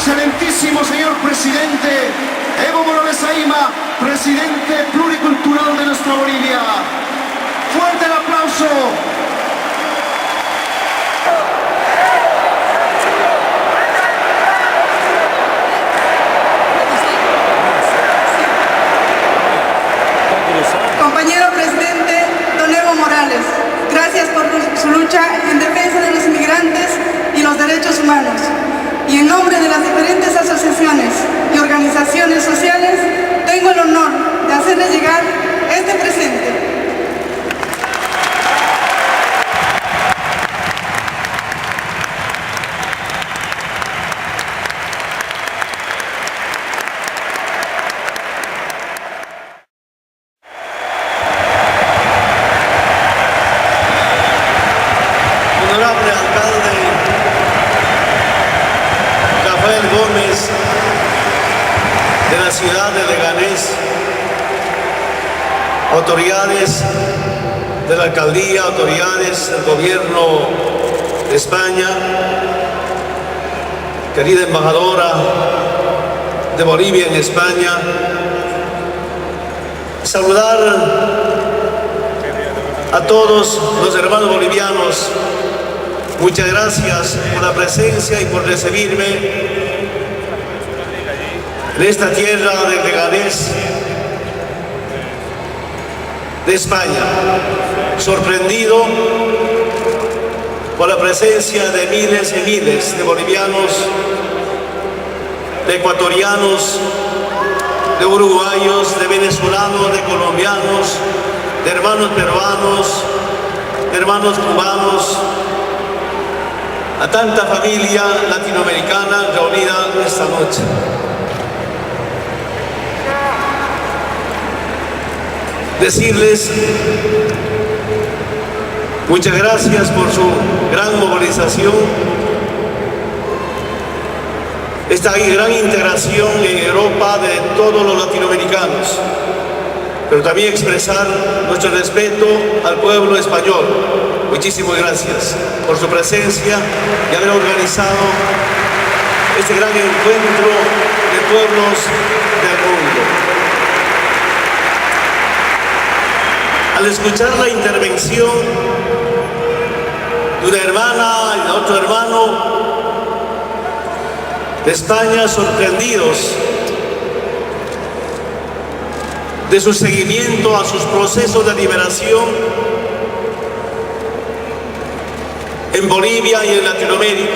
Excelentísimo señor presidente Evo Morales Ayma, presidente pluricultural de nuestra Bolivia. Fuerte el aplauso. Compañero presidente don Evo Morales, gracias por su lucha en defensa de los inmigrantes y los derechos humanos. Y en nombre de las diferentes asociaciones y organizaciones sociales, tengo el honor de hacerles llegar este presente. Honorable alcalde Rafael Gómez de la ciudad de Leganés, autoridades de la alcaldía, autoridades del gobierno de España, querida embajadora de Bolivia en España, saludar a todos los hermanos bolivianos. Muchas gracias por la presencia y por recibirme en esta tierra de Leganés, de España. Sorprendido por la presencia de miles y miles de bolivianos, de ecuatorianos, de uruguayos, de venezolanos, de colombianos, de hermanos peruanos, de hermanos cubanos, a tanta familia latinoamericana reunida esta noche. Decirles muchas gracias por su gran movilización, esta gran integración en Europa de todos los latinoamericanos, pero también expresar nuestro respeto al pueblo español. Muchísimas gracias por su presencia y haber organizado este gran encuentro de pueblos del mundo. Al escuchar la intervención de una hermana nuestro hermano de España, sorprendidos de su seguimiento a sus procesos de liberación en Bolivia y en Latinoamérica.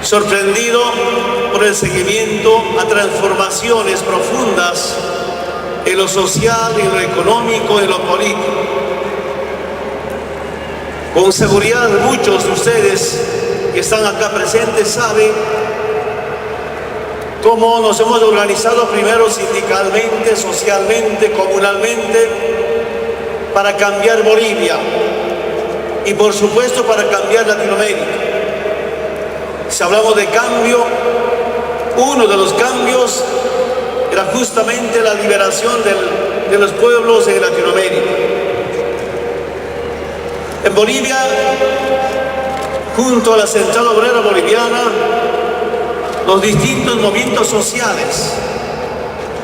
Sorprendido por el seguimiento a transformaciones profundas en lo social, en lo económico, en lo político. Con seguridad muchos de ustedes que están acá presentes saben cómo nos hemos organizado primero sindicalmente, socialmente, comunalmente, para cambiar Bolivia y por supuesto para cambiar Latinoamérica. Si hablamos de cambio, uno de los cambios era justamente la liberación de los pueblos en Latinoamérica. En Bolivia, junto a la Central Obrera Boliviana, los distintos movimientos sociales,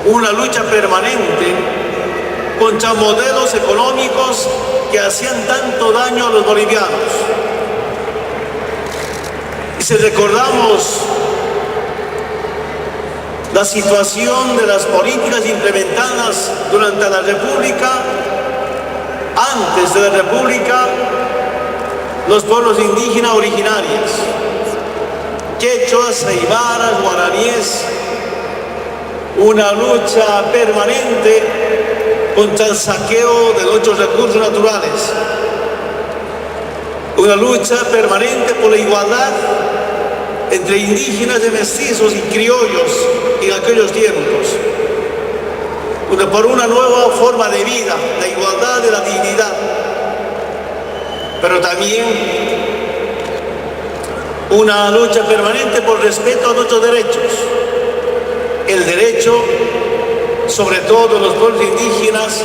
una lucha permanente contra modelos económicos que hacían tanto daño a los bolivianos. Y si recordamos la situación de las políticas implementadas durante la República, antes de la República, los pueblos indígenas originarios, quechuas, aymaras, guaraníes, una lucha permanente contra el saqueo de nuestros recursos naturales, una lucha permanente por la igualdad entre indígenas y mestizos y criollos en aquellos tiempos, por una nueva forma de vida, la igualdad y la dignidad, pero también una lucha permanente por respeto a nuestros derechos, el derecho, sobre todo de los pueblos indígenas,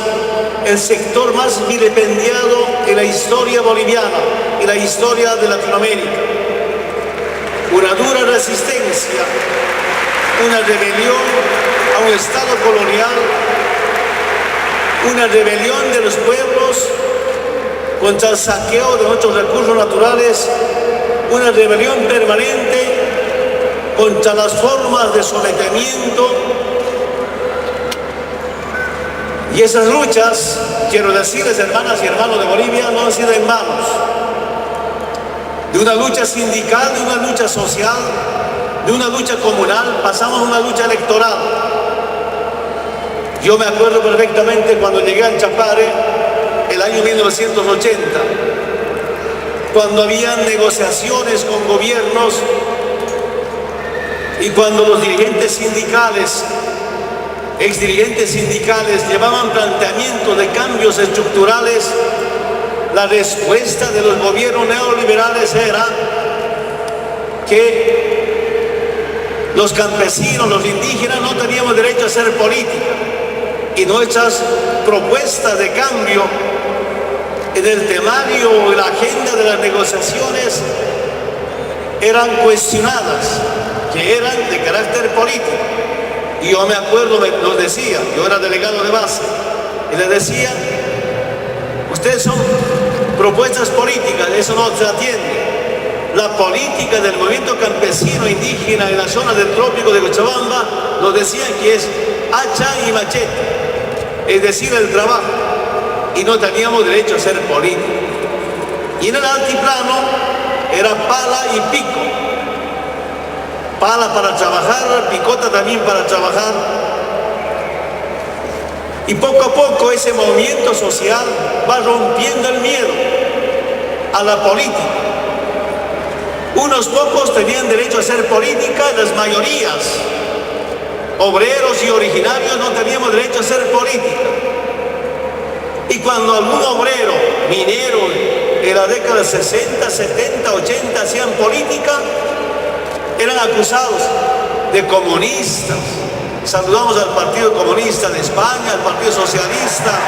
el sector más vilipendiado en la historia boliviana y la historia de Latinoamérica. Una dura resistencia, una rebelión a un Estado colonial, una rebelión de los pueblos contra el saqueo de nuestros recursos naturales, una rebelión permanente contra las formas de sometimiento. Y esas luchas, quiero decirles, hermanas y hermanos de Bolivia, no han sido en manos de una lucha sindical, de una lucha social, de una lucha comunal, pasamos a una lucha electoral. Yo me acuerdo perfectamente cuando llegué a Chapare, el año 1980, cuando habían negociaciones con gobiernos y cuando los dirigentes sindicales, exdirigentes sindicales, llevaban planteamientos de cambios estructurales, la respuesta de los gobiernos neoliberales era que los campesinos, los indígenas, no teníamos derecho a hacer política y nuestras propuestas de cambio en el temario, en la agenda de las negociaciones eran cuestionadas, que eran de carácter político. Y yo me acuerdo, nos decía, yo era delegado de base, y les decía, ustedes son propuestas políticas, eso no se atiende. La política del movimiento campesino indígena en la zona del trópico de Cochabamba, nos decían que es hacha y machete, es decir, el trabajo, y no teníamos derecho a ser políticos. Y en el altiplano era pala y pico, pala para trabajar, picota también para trabajar. Y poco a poco ese movimiento social va rompiendo el miedo a la política. Unos pocos tenían derecho a hacer política, las mayorías, obreros y originarios, no teníamos derecho a hacer política. Y cuando algún obrero, minero, en la década de 60, 70, 80 hacían política, eran acusados de comunistas. Saludamos al Partido Comunista de España, al Partido Socialista,